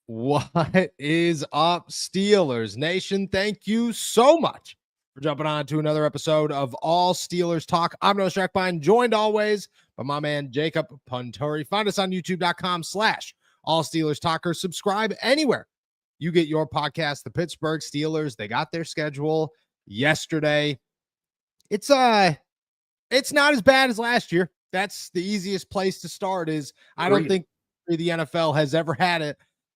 What is up, Steelers Nation? Thank you so much for jumping on to another episode of All Steelers Talk. I'm Noah Strackbine, joined always by my man Jacob Punturi. Find us on youtube.com/All Steelers Talker. Subscribe anywhere you get your podcast. The Pittsburgh Steelers, they got their schedule yesterday. It's not as bad as last year. That's the easiest place to start. I don't think the NFL has ever had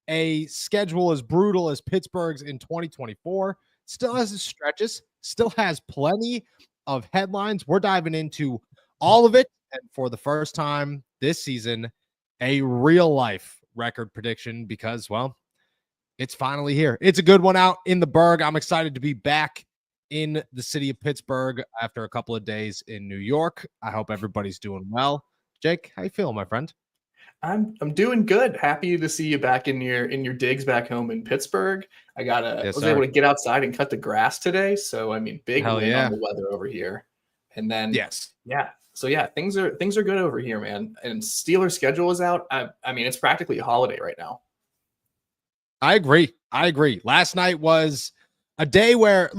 a schedule as brutal as Pittsburgh's in 2024. Still has its stretches, still has plenty of headlines. We're diving into all of it. And for the first time this season, a real life record prediction because, well, it's finally here. It's a good one out in the Berg. I'm excited to be back in the city of Pittsburgh after a couple of days in New York. I hope everybody's doing well. Jake, how you feeling, my friend? I'm doing good. Happy to see you back in your digs back home in Pittsburgh. I was able to get outside and cut the grass today. So I mean, big win on the weather over here. And then things are good over here, man. And Steelers schedule is out. I mean, it's practically a holiday right now. I agree. Last night was a day where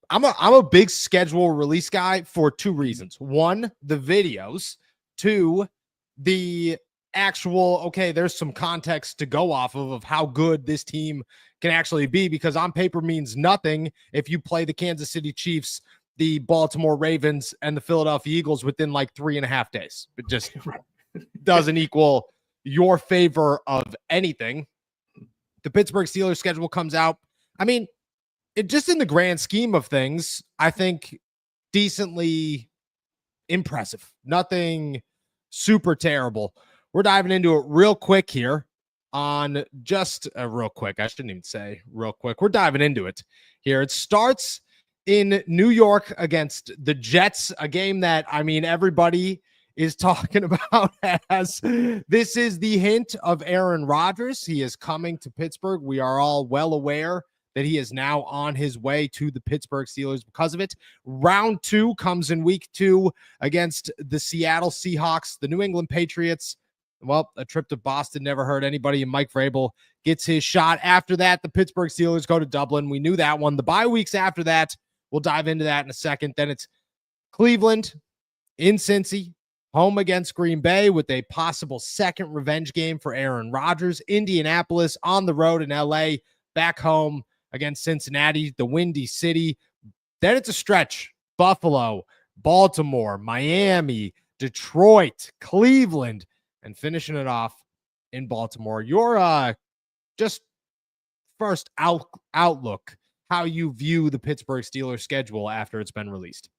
I'm a big schedule release guy for two reasons. One, the videos. Two, the actual, there's some context to go off of how good this team can actually be, because on paper means nothing if you play the Kansas City Chiefs, the Baltimore Ravens, and the Philadelphia Eagles within like 3.5 days. It just doesn't equal your favor of anything. The Pittsburgh Steelers schedule comes out. I mean, just in the grand scheme of things, I think decently impressive. Nothing super terrible. We're diving into it real quick here on real quick. I shouldn't even say real quick. We're diving into it here. It starts in New York against the Jets, a game that, I mean, everybody is talking about as this is the hint of Aaron Rodgers. He is coming to Pittsburgh. We are all well aware that he is now on his way to the Pittsburgh Steelers because of it. Round 2 comes in week 2 against the Seattle Seahawks. The New England Patriots, well, a trip to Boston never hurt anybody, and Mike Vrabel gets his shot. After that, the Pittsburgh Steelers go to Dublin. We knew that one. The bye weeks after that, we'll dive into that in a second. Then it's Cleveland in Cincy, home against Green Bay with a possible second revenge game for Aaron Rodgers. Indianapolis on the road in LA, back home against Cincinnati, the Windy City. Then it's a stretch. Buffalo, Baltimore, Miami, Detroit, Cleveland, and finishing it off in Baltimore. Your just first outlook, how you view the Pittsburgh Steelers schedule after it's been released.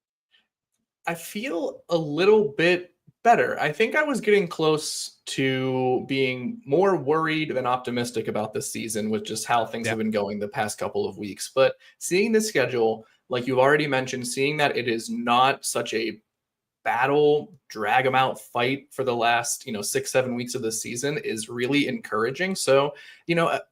I feel a little bit better. I think I was getting close to being more worried than optimistic about this season with just how things have been going the past couple of weeks. But seeing the schedule, like you've already mentioned, seeing that it is not such a battle, drag them out fight for the last, 6-7 weeks of the season is really encouraging. So,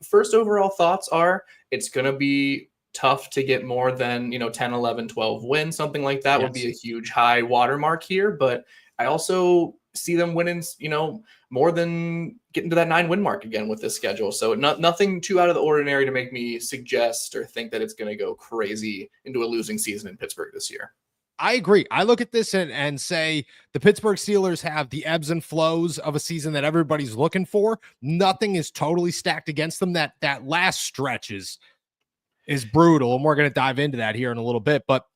first overall thoughts are it's going to be tough to get more than, 10, 11, 12 wins, something like that would be a huge high watermark here. But I also see them winning, more than getting to that 9-win mark again with this schedule. So nothing too out of the ordinary to make me suggest or think that it's going to go crazy into a losing season in Pittsburgh this year. I agree. I look at this and say the Pittsburgh Steelers have the ebbs and flows of a season that everybody's looking for. Nothing is totally stacked against them. That last stretch is brutal, and we're going to dive into that here in a little bit. But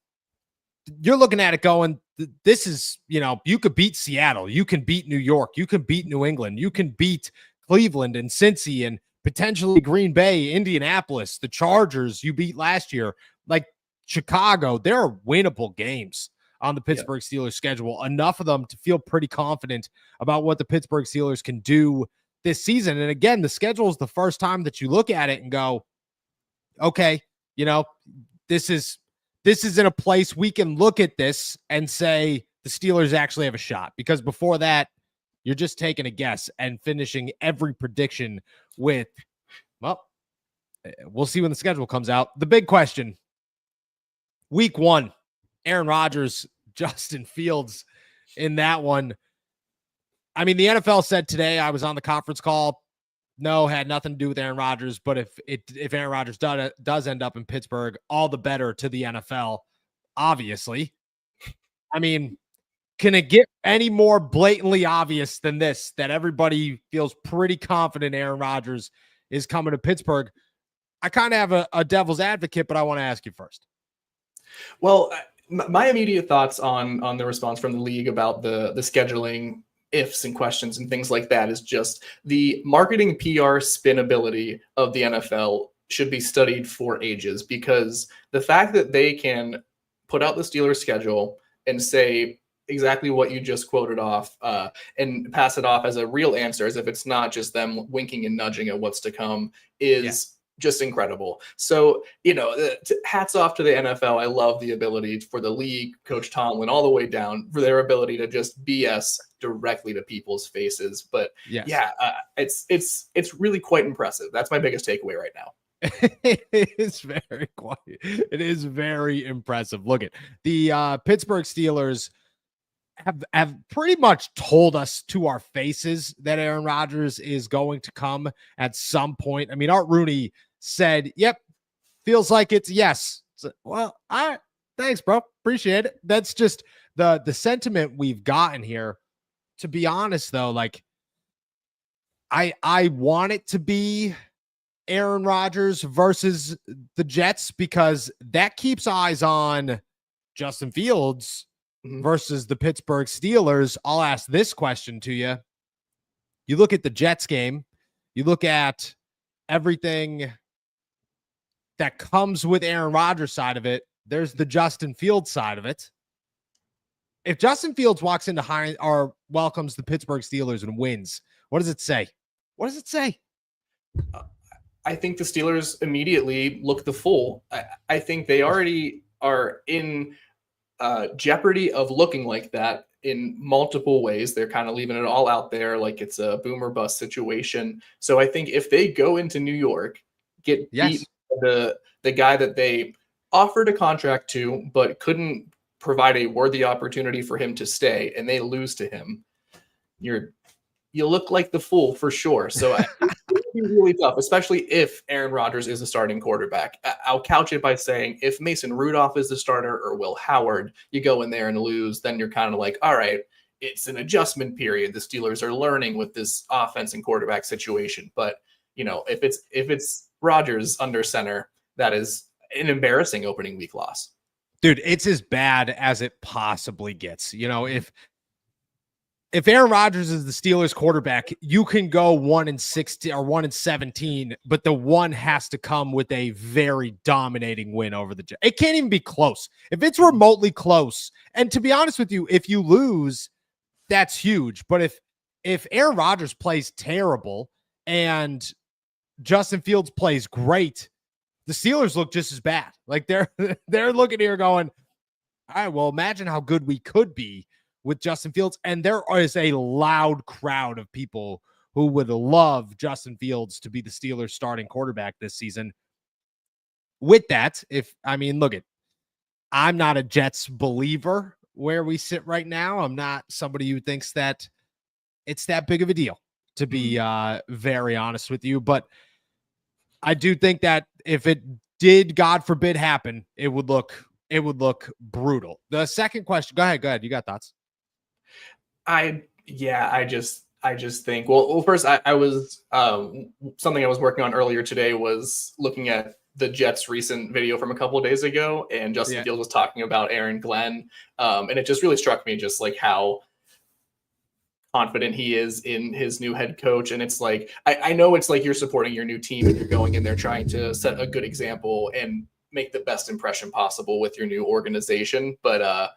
you're looking at it going, this is, you could beat Seattle. You can beat New York. You can beat New England. You can beat Cleveland and Cincy and potentially Green Bay, Indianapolis, the Chargers you beat last year. Like, Chicago, there are winnable games on the Pittsburgh Steelers schedule, enough of them to feel pretty confident about what the Pittsburgh Steelers can do this season. And again, the schedule is the first time that you look at it and go, okay, this is in a place we can look at this and say the Steelers actually have a shot, because before that, you're just taking a guess and finishing every prediction with, well, we'll see when the schedule comes out. The big question, Week 1, Aaron Rodgers, Justin Fields in that one. I mean, the NFL said today, I was on the conference call, no, had nothing to do with Aaron Rodgers. But if Aaron Rodgers does end up in Pittsburgh, all the better to the NFL, obviously. I mean, can it get any more blatantly obvious than this, that everybody feels pretty confident Aaron Rodgers is coming to Pittsburgh? I kind of have a devil's advocate, but I want to ask you first. Well, my immediate thoughts on the response from the league about the scheduling ifs and questions and things like that is just the marketing PR spinability of the NFL should be studied for ages, because the fact that they can put out the Steelers schedule and say exactly what you just quoted off and pass it off as a real answer, as if it's not just them winking and nudging at what's to come, is just incredible. So, hats off to the NFL. I love the ability for the league, Coach Tomlin, all the way down, for their ability to just BS directly to people's faces. But it's really quite impressive. That's my biggest takeaway right now. It is very quiet. It is very impressive. Look at the Pittsburgh Steelers have pretty much told us to our faces that Aaron Rodgers is going to come at some point. I mean, Art Rooney said, yep, feels like it's yes. So, well, thanks, bro. Appreciate it. That's just the sentiment we've gotten here. To be honest, though, like I want it to be Aaron Rodgers versus the Jets, because that keeps eyes on Justin Fields versus the Pittsburgh Steelers. I'll ask this question to you. You look at the Jets game, you look at everything that comes with Aaron Rodgers' side of it. There's the Justin Fields side of it. If Justin Fields walks into or welcomes the Pittsburgh Steelers and wins, what does it say? What does it say? I think the Steelers immediately look the fool. I think they already are in jeopardy of looking like that in multiple ways. They're kind of leaving it all out there like it's a boom or bust situation. So I think if they go into New York, get beat the guy that they offered a contract to but couldn't provide a worthy opportunity for him to stay, and they lose to him, you look like the fool for sure. So it's be really tough, especially if Aaron Rodgers is a starting quarterback. I'll couch it by saying if Mason Rudolph is the starter or Will Howard, you go in there and lose, then you're kind of like, all right, it's an adjustment period. The Steelers are learning with this offense and quarterback situation. But, if it's Rodgers under center, that is an embarrassing opening week loss. Dude, it's as bad as it possibly gets. If Aaron Rodgers is the Steelers quarterback, you can go 1-16 or 1-17, but the one has to come with a very dominating win over the Jets. It can't even be close. If it's remotely close, and to be honest with you, if you lose, that's huge. But if Aaron Rodgers plays terrible and Justin Fields plays great, the Steelers look just as bad. Like they're looking here going, all right, well, imagine how good we could be with Justin Fields. And there is a loud crowd of people who would love Justin Fields to be the Steelers starting quarterback this season. With that, I'm not a Jets believer where we sit right now. I'm not somebody who thinks that it's that big of a deal, to be very honest with you. But I do think that if it did, God forbid, happen, it would look brutal. The second question, go ahead. You got thoughts? I just think, well, first I was, something I was working on earlier today was looking at the Jets' recent video from a couple of days ago, and Justin Fields was talking about Aaron Glenn. And it just really struck me just like how confident he is in his new head coach. And it's like, I know it's like you're supporting your new team and you're going in there trying to set a good example and make the best impression possible with your new organization. But,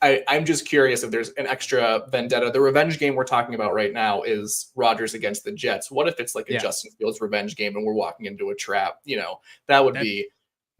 I'm just curious if there's an extra vendetta. The revenge game we're talking about right now is Rodgers against the Jets. What if it's like a Justin Fields revenge game and we're walking into a trap? That would be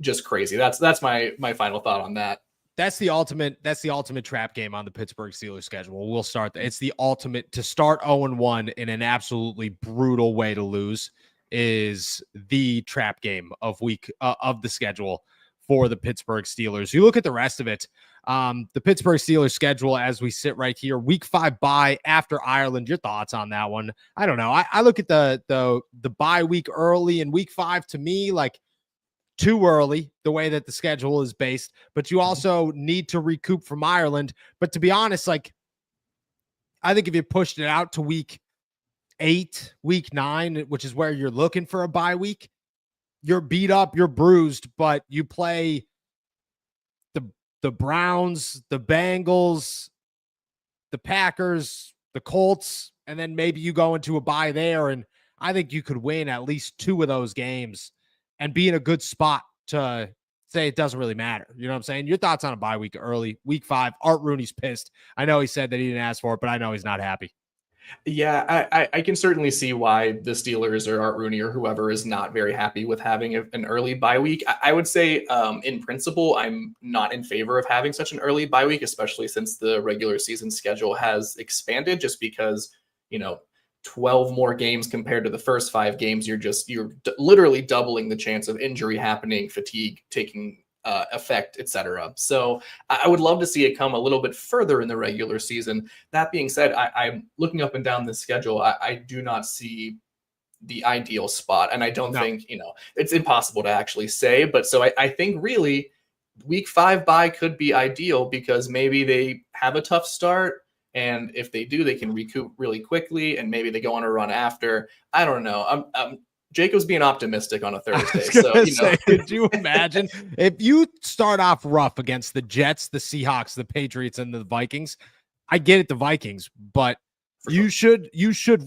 just crazy. That's my final thought on that. That's the ultimate trap game on the Pittsburgh Steelers schedule. We'll start that. It's the ultimate to start 0-1 in an absolutely brutal way to lose is the trap game of the schedule for the Pittsburgh Steelers. You look at the rest of it. The Pittsburgh Steelers schedule as we sit right here, week 5 bye after Ireland. Your thoughts on that one? I don't know. I look at the bye week early in week 5 to me, like too early, the way that the schedule is based, but you also need to recoup from Ireland. But to be honest, like, I think if you pushed it out to week 8, week 9, which is where you're looking for a bye week, you're beat up, you're bruised, but you play the Browns, the Bengals, the Packers, the Colts, and then maybe you go into a bye there. And I think you could win at least 2 of those games and be in a good spot to say it doesn't really matter. You know what I'm saying? Your thoughts on a bye week early, week 5. Art Rooney's pissed. I know he said that he didn't ask for it, but I know he's not happy. Yeah, I can certainly see why the Steelers or Art Rooney or whoever is not very happy with having an early bye week. I would say, in principle, I'm not in favor of having such an early bye week, especially since the regular season schedule has expanded. Just because, 12 more games compared to the first 5 games, you're literally doubling the chance of injury happening, fatigue taking effect, etc. So I would love to see it come a little bit further in the regular season. That being said, I'm looking up and down the schedule. I do not see the ideal spot, and I don't think it's impossible to actually say. But so I think really week 5 bye could be ideal because maybe they have a tough start, and if they do, they can recoup really quickly, and maybe they go on a run after. I don't know. Jacob's being optimistic on a Thursday. So, could you imagine if you start off rough against the Jets, the Seahawks, the Patriots, and the Vikings? I get it, the Vikings, but you should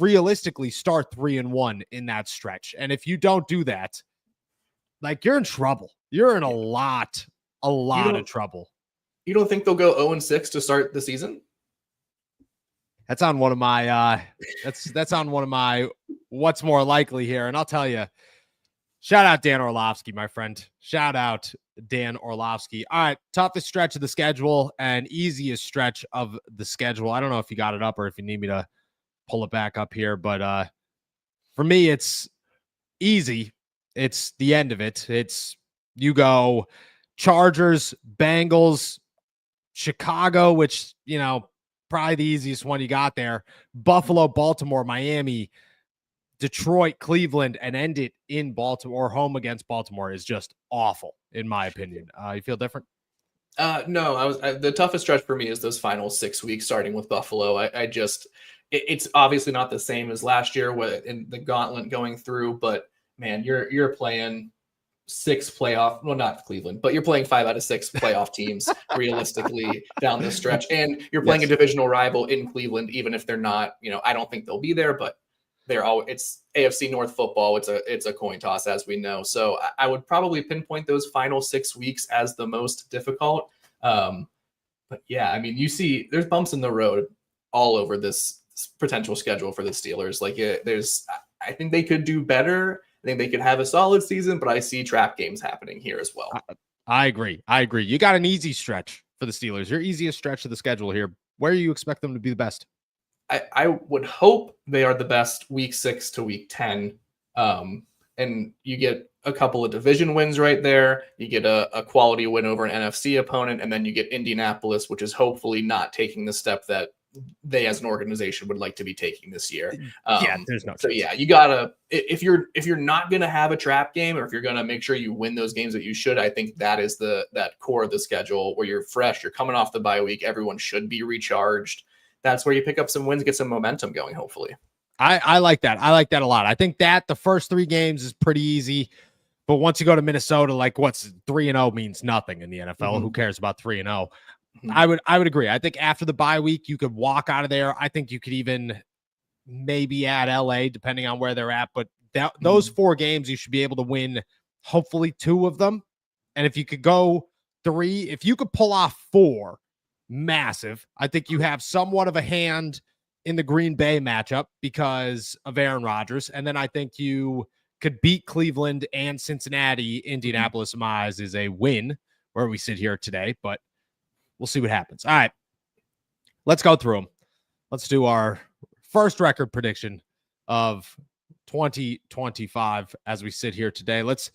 realistically start 3-1 in that stretch. And if you don't do that, like, you're in trouble. You're in a lot of trouble. You don't think they'll go 0-6 to start the season? That's on one of my that's on one of my what's more likely here. And I'll tell you, shout out Dan Orlovsky, my friend. Shout out Dan Orlovsky. All right, toughest stretch of the schedule and easiest stretch of the schedule. I don't know if you got it up or if you need me to pull it back up here, but for me, it's easy. It's the end of it. It's you go Chargers, Bengals, Chicago, which, probably the easiest one you got there. Buffalo, Baltimore, Miami, Detroit, Cleveland, and end it in Baltimore. Home against Baltimore is just awful, in my opinion. You feel different? No, the toughest stretch for me is those final 6 weeks, starting with Buffalo. It's obviously not the same as last year in the gauntlet going through, but man, you're playing 6 playoff, well, not Cleveland, but you're playing 5 out of 6 playoff teams realistically down the stretch. And you're playing a divisional rival in Cleveland, even if they're not, I don't think they'll be there, but it's AFC North football. It's a coin toss, as we know. So I would probably pinpoint those final 6 weeks as the most difficult. But yeah, I mean, you see there's bumps in the road all over this potential schedule for the Steelers. Like I think they could do better. I think they could have a solid season, but I see trap games happening here as well. I agree. You got an easy stretch for the Steelers. Your easiest stretch of the schedule here. Where do you expect them to be the best? I would hope they are the best week 6 to week 10. And you get a couple of division wins right there. You get a quality win over an NFC opponent, and then you get Indianapolis, which is hopefully not taking the step that they as an organization would like to be taking this year. There's no so yeah, you gotta, if you're not gonna have a trap game, or if you're gonna make sure you win those games that you should, I think that is that core of the schedule where you're fresh, you're coming off the bye week, everyone should be recharged. That's where you pick up some wins, get some momentum going, hopefully. I like that. I like that a lot. I think that the first 3 games is pretty easy, but once you go to Minnesota, like, what's 3-0 means nothing in the NFL. Mm-hmm. Who cares about 3-0? I would agree. I think after the bye week, you could walk out of there. I think you could even maybe add LA, depending on where they're at. But those 4 games, you should be able to win, hopefully 2 of them. And if you could go 3, if you could pull off 4, massive. I think you have somewhat of a hand in the Green Bay matchup because of Aaron Rodgers. And then I think you could beat Cleveland and Cincinnati. Indianapolis, in my eyes, is a win where we sit here today. But we'll see what happens. All right, let's go through them. Let's do our first record prediction of 2025 as we sit here today. Let's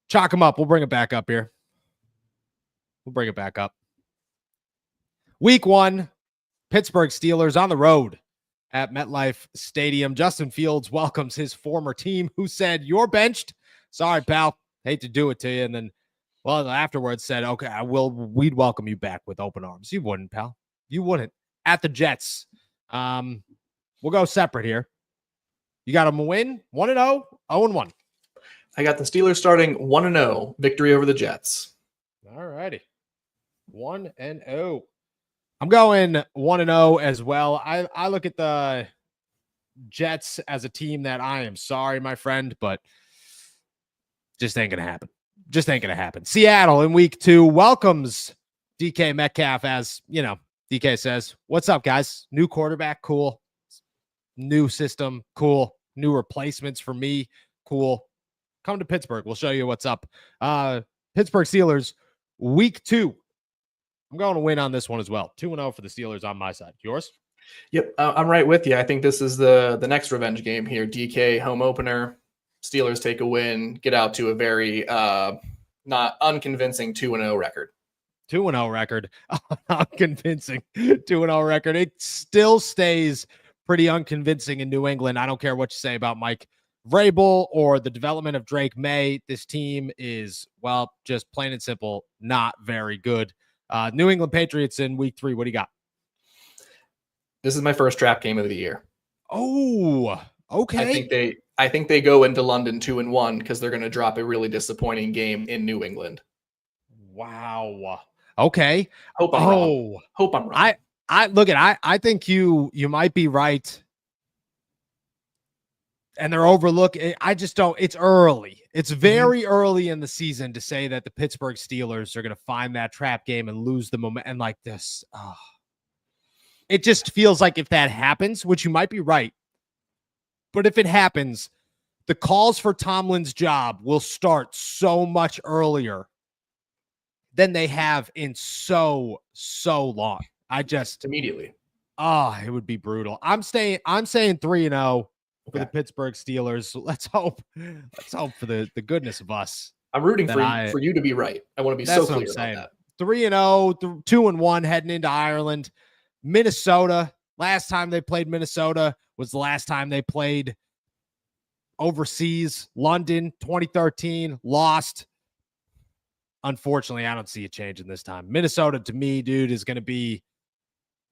chalk them up. We'll bring it back up here. We'll bring it back up. Week 1, Pittsburgh Steelers on the road at MetLife Stadium. Justin Fields welcomes his former team who said, "You're benched. Sorry, pal. Hate to do it to you." And then, well, afterwards said, "Okay, we'd welcome you back with open arms." You wouldn't, pal. You wouldn't. At the Jets. We'll go separate here. You got them a win, 1-0, 0-1. I got the Steelers starting 1-0, victory over the Jets. All righty. 1-0. I'm going 1-0 as well. I look at the Jets as a team that I am sorry, my friend, but just ain't going to happen. Just ain't going to happen. Seattle in week 2 welcomes DK Metcalf as, DK says, "What's up, guys? New quarterback, cool. New system, cool. New replacements for me, cool. Come to Pittsburgh. We'll show you what's up." Pittsburgh Steelers, week 2. I'm going to win on this one as well. 2-0 for the Steelers on my side. Yours? Yep, I'm right with you. I think this is the next revenge game here. DK home opener. Steelers take a win, get out to a very not unconvincing 2-0 record. 2-0 record. Unconvincing 2-0 record. It still stays pretty unconvincing in New England. I don't care what you say about Mike Vrabel or the development of Drake May. This team is, well, just plain and simple, not very good. New England Patriots in week 3. What do you got? This is my first trap game of the year. Oh, okay. I think they go into London 2-1 because they're going to drop a really disappointing game in New England. Wow. Okay. Hope I'm wrong. I think you might be right. And they're overlooking. I just don't. It's early. It's very early in the season to say that the Pittsburgh Steelers are going to find that trap game and lose the momentum. And like this, it just feels like if that happens, which you might be right, but if it happens, the calls for Tomlin's job will start so much earlier than they have in so long. Immediately. It would be brutal. I'm saying 3-0. For the Pittsburgh Steelers. Let's hope for the goodness of us. I'm rooting for you to be right. I want to be so clear about that. 3-0, 2-1 heading into Ireland. Minnesota. Last time they played Minnesota was the last time they played overseas. London, 2013, lost. Unfortunately, I don't see it changing this time. Minnesota, to me, dude, is going to be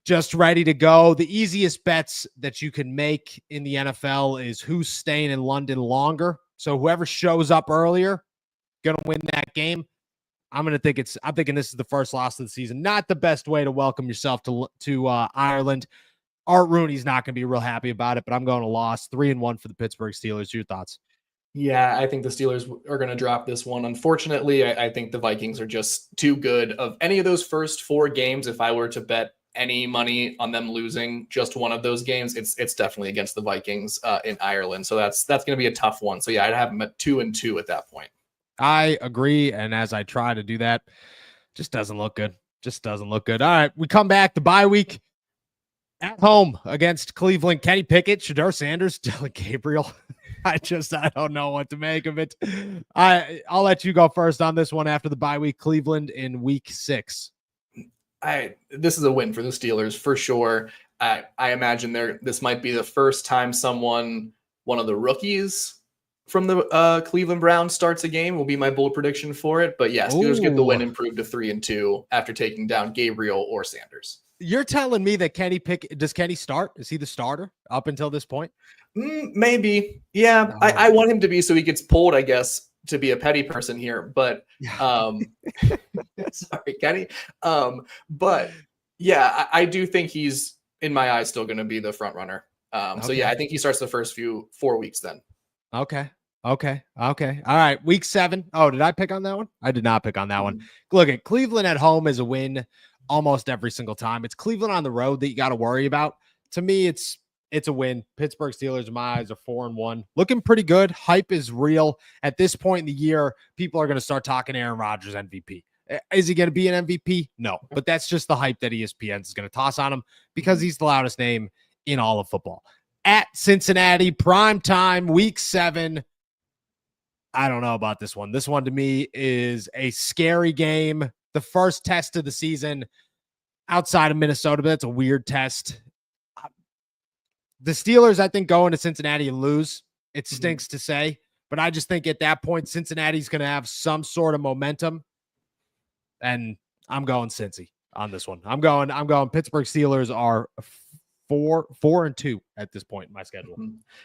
just ready to go. The easiest bets that you can make in the NFL is who's staying in London longer. So whoever shows up earlier, going to win that game. I'm thinking this is the first loss of the season. Not the best way to welcome yourself to Ireland. Art Rooney's not going to be real happy about it, but I'm going to loss 3-1 for the Pittsburgh Steelers. Your thoughts? Yeah, I think the Steelers are going to drop this one. Unfortunately, I think the Vikings are just too good. Of any of those first 4 games, if I were to bet any money on them losing just one of those games, it's definitely against the Vikings in Ireland. So that's going to be a tough one. So yeah, I'd have them at 2-2 at that point. I agree. And as I try to do that, just doesn't look good. All right. We come back the bye week at home against Cleveland. Kenny Pickett, Shedeur Sanders, Dylan Gabriel. I don't know what to make of it. I'll let you go first on this one after the bye week. Cleveland in week 6. This is a win for the Steelers for sure. I imagine this might be the first time one of the rookies from the Cleveland Browns starts a game. Will be my bold prediction for it. But yeah, Steelers get the win, improved to 3-2 after taking down Gabriel or Sanders. You're telling me that does Kenny start? Is he the starter up until this point? Maybe. Yeah, no. I want him to be so he gets pulled, I guess, to be a petty person here. But sorry, Kenny. But yeah, I do think he's, in my eyes, still going to be the front runner. So yeah, I think he starts the first 4 weeks then. Okay. All right. Week 7. Oh, did I pick on that one? I did not pick on that one. Look at Cleveland at home is a win almost every single time. It's Cleveland on the road that you got to worry about. To me, it's a win. Pittsburgh Steelers, in my eyes, are 4-1. Looking pretty good. Hype is real. At this point in the year, people are going to start talking Aaron Rodgers MVP. Is he going to be an MVP? No. But that's just the hype that ESPN is going to toss on him because he's the loudest name in all of football. At Cincinnati, prime time, week 7. I don't know about this one. This one to me is a scary game. the first test of the season outside of Minnesota, but that's a weird test. The Steelers, I think, go into Cincinnati and lose. It stinks to say, but I just think at that point, Cincinnati's going to have some sort of momentum, and I'm going Cincy on this one. I'm going Pittsburgh Steelers are 4-2 at this point in my schedule.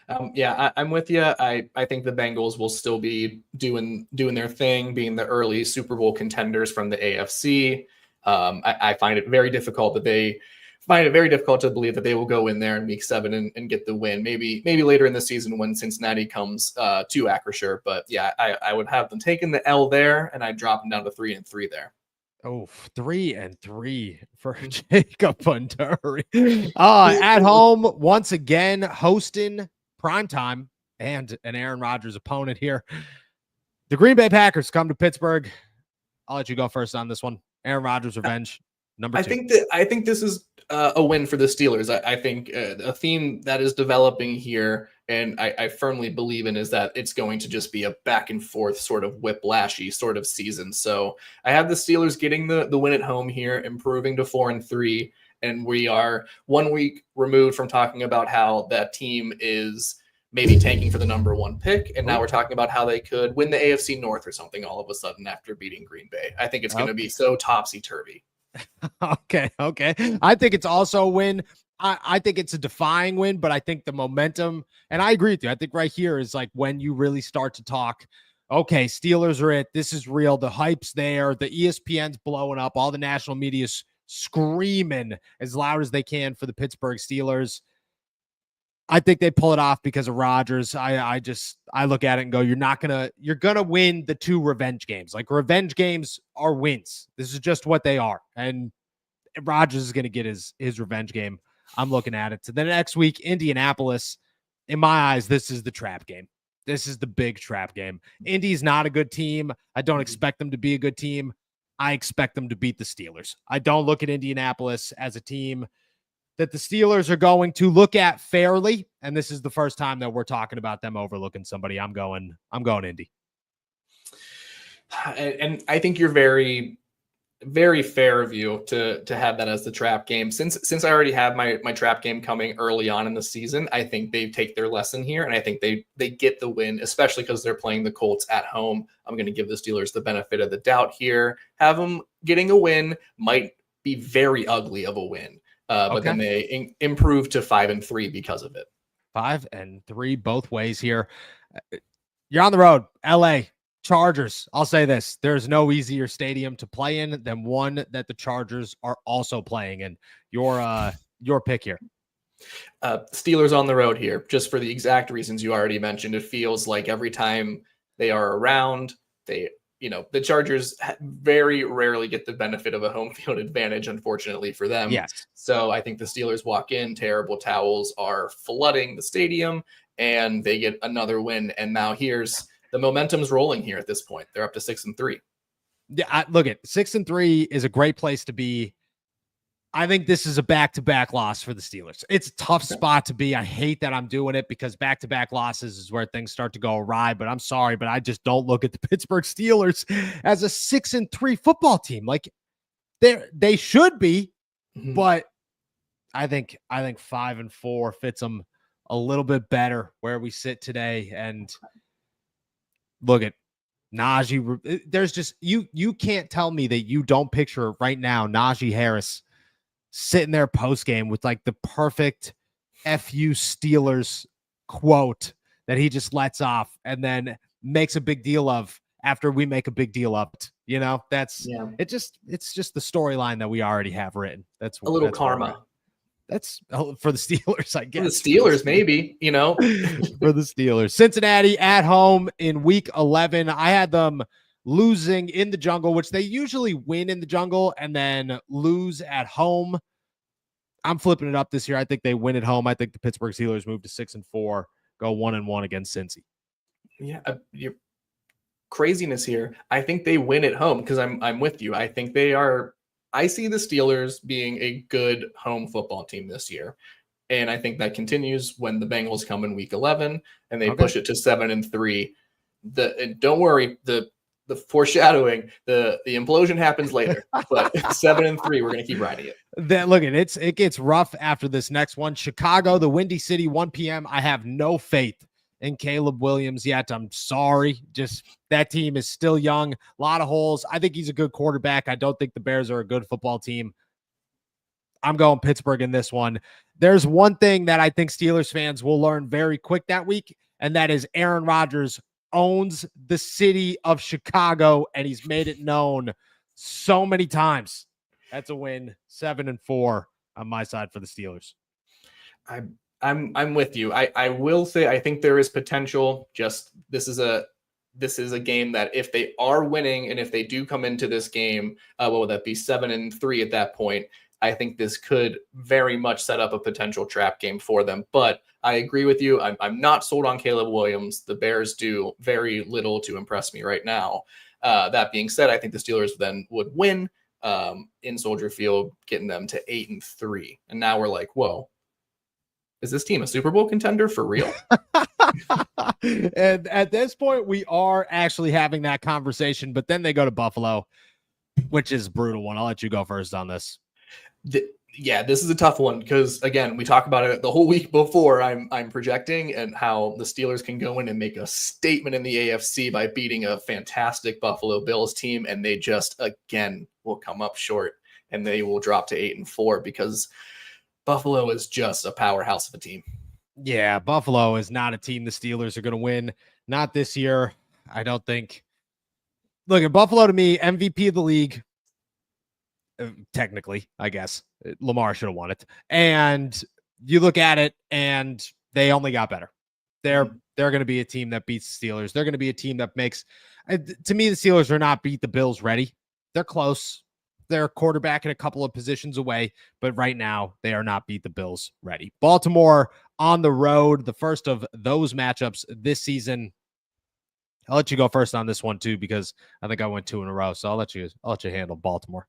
I'm with you. I think the Bengals will still be doing their thing, being the early Super Bowl contenders from the AFC. I find it very difficult to believe that they will go in there in week 7 and get the win. Maybe later in the season when Cincinnati comes to Acrisure. But yeah, I would have them taking the L there, and I'd drop them down to 3-3 there. Oh, 3-3 for Jacob Bunduri. At home, once again, hosting primetime and an Aaron Rodgers opponent here. The Green Bay Packers come to Pittsburgh. I'll let you go first on this one. Aaron Rodgers revenge, number 2. I think this is a win for the Steelers. I think a theme that is developing here, and I firmly believe in, is that it's going to just be a back and forth sort of whiplashy sort of season. So I have the Steelers getting the win at home here, improving to 4-3, and we are 1 week removed from talking about how that team is maybe tanking for the number 1 pick, and now we're talking about how they could win the AFC North or something all of a sudden after beating Green Bay. I think it's going to be so topsy-turvy. Okay. I think it's also a win. I think it's a defying win, but I think the momentum, and I agree with you. I think right here is like when you really start to talk, okay, Steelers are it. This is real. The hype's there. The ESPN's blowing up. All the national media's screaming as loud as they can for the Pittsburgh Steelers. I think they pull it off because of Rodgers. I look at it and go, you're gonna win the 2 revenge games. Like, revenge games are wins. This is just what they are. And Rodgers is gonna get his revenge game. I'm looking at it. So then next week, Indianapolis. In my eyes, this is the trap game. This is the big trap game. Indy's not a good team. I don't expect them to be a good team. I expect them to beat the Steelers. I don't look at Indianapolis as a team that the Steelers are going to look at fairly, and this is the first time that we're talking about them overlooking somebody. I'm going Indy. And I think you're very, very fair of you to have that as the trap game. Since I already have my trap game coming early on in the season, I think they take their lesson here, and I think they get the win, especially because they're playing the Colts at home. I'm going to give the Steelers the benefit of the doubt here. Have them getting a win might be very ugly of a win. But then they improve to 5-3 because of it. 5-3 both ways here. You're on the road, LA Chargers. I'll say this: there's no easier stadium to play in than one that the Chargers are also playing in. Your pick here. Steelers on the road here, just for the exact reasons you already mentioned. It feels like every time they are around, the Chargers very rarely get the benefit of a home field advantage, unfortunately for them. Yes. So I think the Steelers walk in, terrible towels are flooding the stadium, and they get another win. And now here's the momentum's rolling here at this point. They're up to 6-3. Yeah, look at 6-3 is a great place to be. I think this is a back-to-back loss for the Steelers. It's a tough spot to be. I hate that I'm doing it because back-to-back losses is where things start to go awry, but I'm sorry, but I just don't look at the Pittsburgh Steelers as a 6-3 football team. Like, they should be, but I think 5-4 fits them a little bit better where we sit today. And look at Najee. There's just, you can't tell me that you don't picture right now Najee Harris sitting there post game with like the perfect "F-U Steelers" quote that he just lets off and then makes a big deal of after we make a big deal of it. It's just the storyline that we already have written. That's a little karma. That's for the Steelers, I guess. For the Steelers, maybe, for the Steelers. Cincinnati at home in week 11. I had them losing in the jungle, which they usually win in the jungle and then lose at home. I'm flipping it up this year. I think they win at home. I think the Pittsburgh Steelers move to 6-4, go 1-1 against Cincy. Yeah, your craziness here. I think they win at home because I'm with you. I think they are. I see the Steelers being a good home football team this year. And I think that continues when the Bengals come in week 11 and they push it to 7-3. And don't worry, the the foreshadowing, the implosion happens later, but 7-3, we're going to keep riding it. Then look, it gets rough after this next one. Chicago, the Windy City, 1 p.m. I have no faith in Caleb Williams yet. I'm sorry. Just that team is still young. A lot of holes. I think he's a good quarterback. I don't think the Bears are a good football team. I'm going Pittsburgh in this one. There's one thing that I think Steelers fans will learn very quick that week, and that is Aaron Rodgers owns the city of Chicago, and he's made it known so many times. That's a win. 7-4 on my side for the Steelers. I'm with you. I will say I think there is potential. Just this is a game that if they are winning and if they do come into this game, what would that be? 7-3 at that point. I think this could very much set up a potential trap game for them. But I agree with you. I'm not sold on Caleb Williams. The Bears do very little to impress me right now. That being said, I think the Steelers then would win in Soldier Field, getting them to 8-3. And now we're like, whoa, is this team a Super Bowl contender for real? And at this point, we are actually having that conversation, but then they go to Buffalo, which is a brutal one. I'll let you go first on this. Yeah, this is a tough one because, again, we talk about it the whole week before. I'm projecting and how the Steelers can go in and make a statement in the AFC by beating a fantastic Buffalo Bills team, and they just, again, will come up short, and they will drop to 8-4 because Buffalo is just a powerhouse of a team. Yeah, Buffalo is not a team the Steelers are going to win. Not this year, I don't think. Look, at Buffalo, to me, MVP of the league. Technically, I guess Lamar should have won it. And you look at it, and they only got better. They're going to be a team that beats the Steelers. They're going to be a team that makes. To me, the Steelers are not beat the Bills ready. They're close. They're quarterback in a couple of positions away, but right now they are not beat the Bills ready. Baltimore on the road, the first of those matchups this season. I'll let you go first on this one too, because I think I went 2 in a row. So I'll let you handle Baltimore.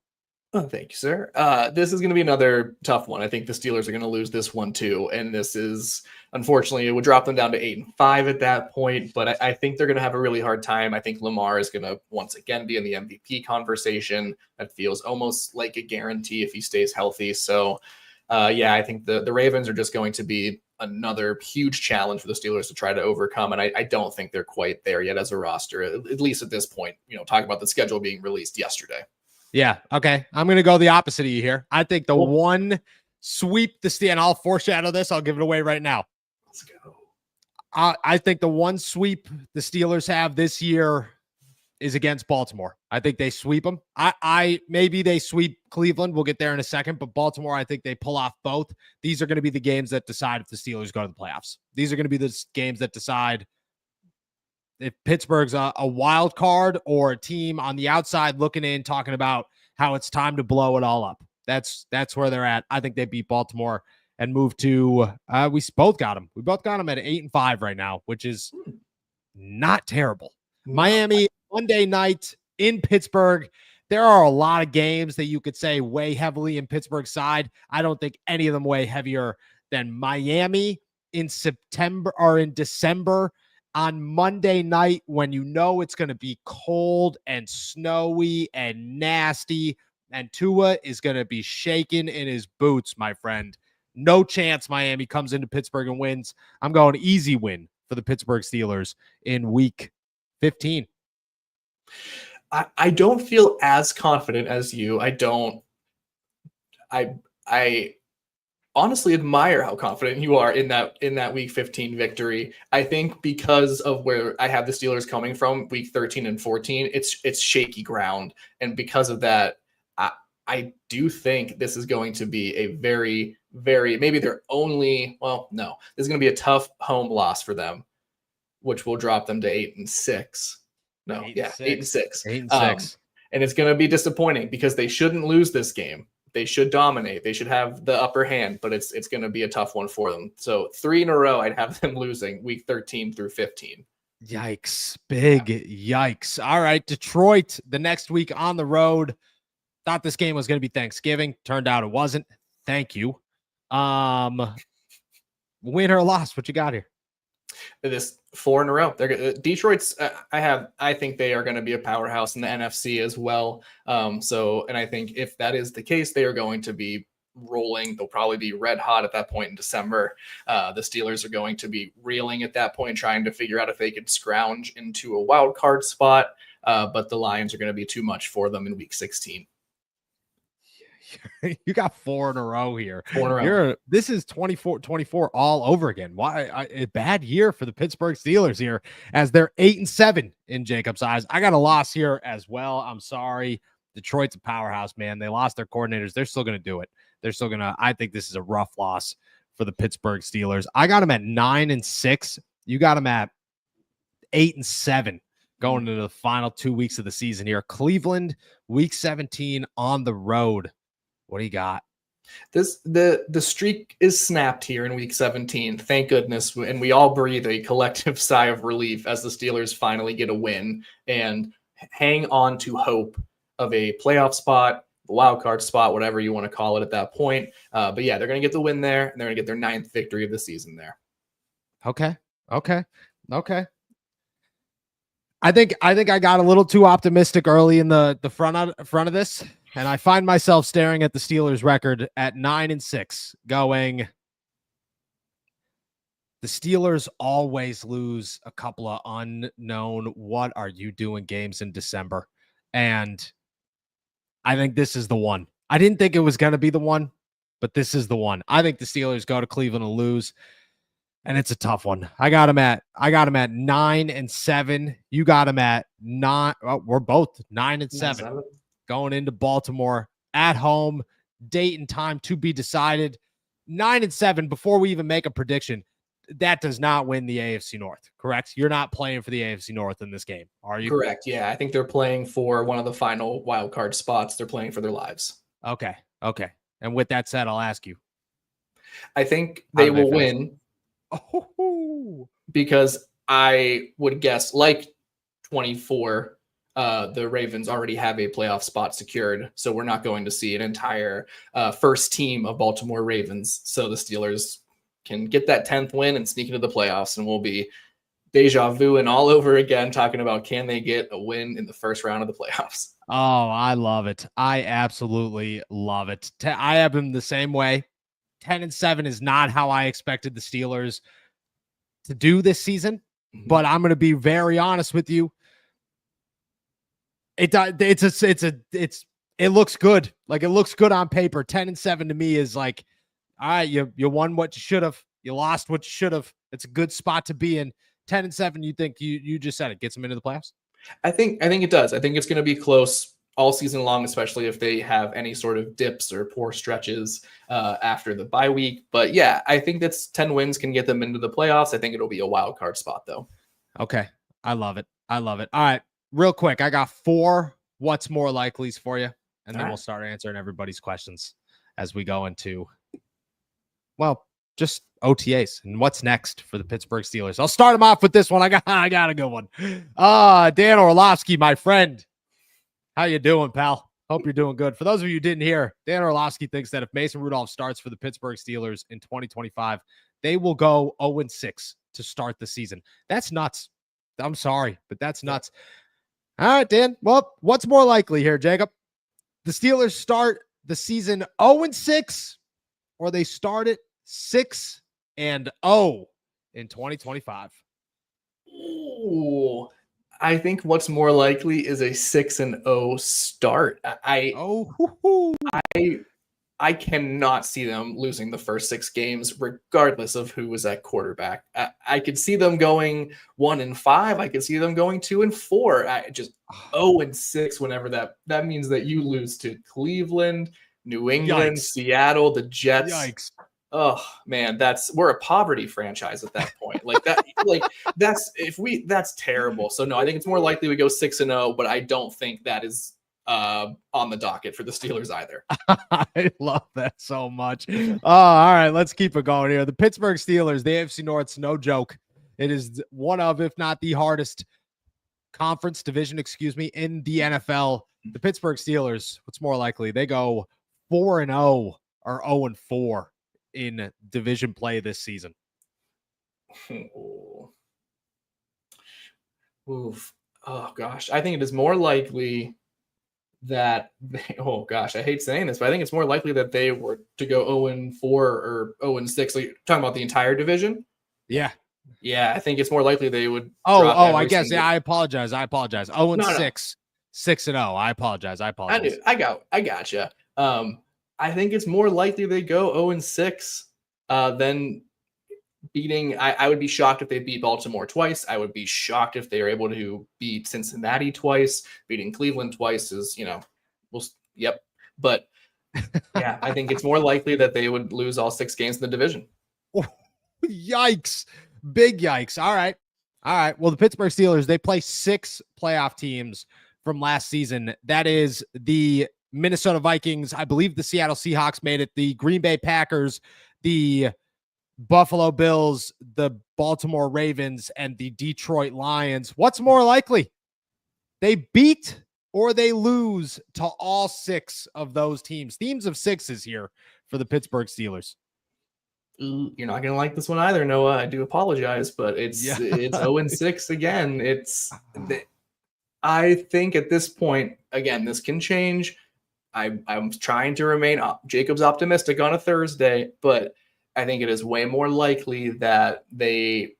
Oh, thank you, sir. This is going to be another tough one. I think the Steelers are going to lose this one too. And this is, unfortunately, it would drop them down to 8-5 at that point. But I think they're going to have a really hard time. I think Lamar is going to once again be in the MVP conversation. That feels almost like a guarantee if he stays healthy. So, yeah, I think the Ravens are just going to be another huge challenge for the Steelers to try to overcome. And I don't think they're quite there yet as a roster, at least at this point. Talk about the schedule being released yesterday. Yeah. Okay. I'm going to go the opposite of you here. I think the one sweep and I'll foreshadow this. I'll give it away right now. Let's go. I think the one sweep the Steelers have this year is against Baltimore. I think they sweep them. Maybe they sweep Cleveland. We'll get there in a second, but Baltimore, I think they pull off both. These are going to be the games that decide if the Steelers go to the playoffs. These are going to be the games that decide if Pittsburgh's a wild card or a team on the outside looking in, talking about how it's time to blow it all up. That's where they're at. I think they beat Baltimore and move to, we both got them. We both got them at 8-5 right now, which is not terrible. Miami, Monday night in Pittsburgh. There are a lot of games that you could say weigh heavily in Pittsburgh's side. I don't think any of them weigh heavier than Miami in September or in December. On Monday night, when you know it's going to be cold and snowy and nasty, and Tua is going to be shaking in his boots, my friend. No chance Miami comes into Pittsburgh and wins. I'm going easy win for the Pittsburgh Steelers in week 15. I don't feel as confident as you. I honestly admire how confident you are in that week 15 victory. I think because of where I have the Steelers coming from, week 13 and 14, it's shaky ground. And because of that, I do think this is going to be a very, very, maybe their only, this is going to be a tough home loss for them, which will drop them to 8-6. 8-6. 8-6. And it's going to be disappointing because they shouldn't lose this game. They should dominate. They should have the upper hand, but it's going to be a tough one for them. So 3 in a row, I'd have them losing week 13 through 15. Yikes. Big yikes. All right. Detroit the next week on the road. Thought this game was going to be Thanksgiving. Turned out it wasn't. Thank you. Win or loss? What you got here? This 4 in a row. They're Detroit's. I think they are going to be a powerhouse in the NFC as well. And I think if that is the case, they are going to be rolling. They'll probably be red hot at that point in December. The Steelers are going to be reeling at that point, trying to figure out if they could scrounge into a wild card spot. But the Lions are going to be too much for them in Week 16. You got 4 in a row here. 4 in a row. This is 24 all over again. Why a bad year for the Pittsburgh Steelers here as they're 8-7 in Jacob's eyes. I got a loss here as well. I'm sorry. Detroit's a powerhouse, man. They lost their coordinators. They're still going to do it. They're still going to, I think this is a rough loss for the Pittsburgh Steelers. I got them at 9-6. You got them at 8-7 going into the final 2 weeks of the season here. Cleveland, Week 17 on the road. What do you got? The streak is snapped here in Week 17. Thank goodness. And we all breathe a collective sigh of relief as the Steelers finally get a win and hang on to hope of a playoff spot, wild card spot, whatever you want to call it at that point. But yeah, they're going to get the win there, and they're going to get their 9th victory of the season there. Okay. I think I got a little too optimistic early in the front of this. And I find myself staring at the Steelers record at 9-6 going. The Steelers always lose a couple of unknown what are you doing games in December. And I think this is the one. I didn't think it was going to be the one, but this is the one. I think the Steelers go to Cleveland and lose. And it's a tough one. I got them at 9-7. You got them at 9. Oh, we're both 9-7. Going into Baltimore at home, date and time to be decided. 9-7 before we even make a prediction. That does not win the AFC North, correct? You're not playing for the AFC North in this game, are you? Correct. Yeah, I think they're playing for one of the final wild card spots. They're playing for their lives. Okay. And with that said, I'll ask you. I think they will win because I would guess, like 24, the Ravens already have a playoff spot secured, so we're not going to see an entire first team of Baltimore Ravens. So the Steelers can get that 10th win and sneak into the playoffs, and we'll be deja vu and all over again talking about can they get a win in the first round of the playoffs. Oh, I love it. I absolutely love it. I have them the same way. 10-7 is not how I expected the Steelers to do this season, but I'm going to be very honest with you. It looks good. Like, it looks good on paper. 10-7 to me is like, all right, you won what you should have. You lost what you should have. It's a good spot to be in. 10-7, you think you just said it gets them into the playoffs? I think it does. I think it's going to be close all season long, especially if they have any sort of dips or poor stretches after the bye week. But yeah, I think that's 10 wins can get them into the playoffs. I think it'll be a wild card spot though. Okay. I love it. All right. Real quick. I got 4 what's more likelies for you. And then we'll start answering everybody's questions as we go into, well, just OTAs and what's next for the Pittsburgh Steelers. I'll start them off with this one. I got a good one. Dan Orlovsky, my friend. How you doing, pal? Hope you're doing good. For those of you who didn't hear, Dan Orlovsky thinks that if Mason Rudolph starts for the Pittsburgh Steelers in 2025, they will go 0-6 to start the season. That's nuts. I'm sorry, but that's nuts. All right, Dan. Well, what's more likely here, Jacob? The Steelers start the season 0-6, or they start it 6-0 in 2025? Ooh, I think what's more likely is a 6-0 start. I cannot see them losing the first 6 games, regardless of who was at quarterback. I could see them going 1-5. I could see them going 2-4. I just 0-6 whenever that means that you lose to Cleveland, New England, Seattle, the Jets. Yikes. Oh man, we're a poverty franchise at that point. That's terrible. So no, I think it's more likely we go 6-0, but I don't think that is on the docket for the Steelers either. I love that so much. All right, let's keep it going here. The Pittsburgh Steelers, the AFC North's no joke. It is one of, if not the hardest division, in the NFL. The Pittsburgh Steelers, what's more likely? They go 4-0 or 0-4 in division play this season. Oh, Oof. Oh gosh, I think it is more likely that oh gosh, I hate saying this, but I think it's more likely that they were to go 0-4 or 0-6. Like talking about the entire division. Yeah. Yeah, I think it's more likely they would drop Oh, I every guess. single. Yeah, I apologize. Oh, and No, no, 6, 6-0. I apologize. I do. I gotcha. I think it's more likely they go 0-6 than beating. I would be shocked if they beat Baltimore twice. I would be shocked if they are able to beat Cincinnati twice. Beating Cleveland twice is, yep. But yeah, I think it's more likely that they would lose all 6 games in the division. Yikes. Big yikes. All right. Well, the Pittsburgh Steelers, they play 6 playoff teams from last season. That is the Minnesota Vikings. I believe the Seattle Seahawks made it. The Green Bay Packers, the Buffalo Bills, the Baltimore Ravens, and the Detroit Lions. What's more likely? They beat or they lose to all 6 of those teams. Themes of 6s here for the Pittsburgh Steelers. You're not gonna like this one either, Noah. I do apologize, but it's 0-6 again. I think at this point, again, this can change. I'm trying to remain Jacob's optimistic on a Thursday, but I think it is way more likely that the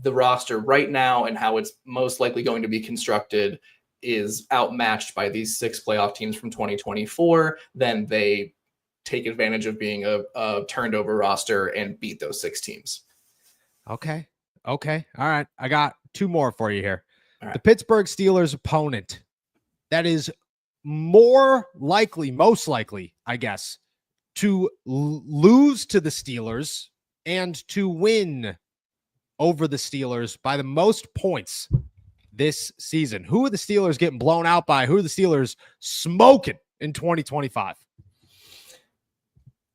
roster right now and how it's most likely going to be constructed is outmatched by these 6 playoff teams from 2024 than they take advantage of being a turned over roster and beat those 6 teams. Okay. All right. I got 2 more for you here. Right. The Pittsburgh Steelers opponent that is most likely, I guess, to lose to the Steelers and to win over the Steelers by the most points this season. Who are the Steelers getting blown out by? Who are the Steelers smoking in 2025?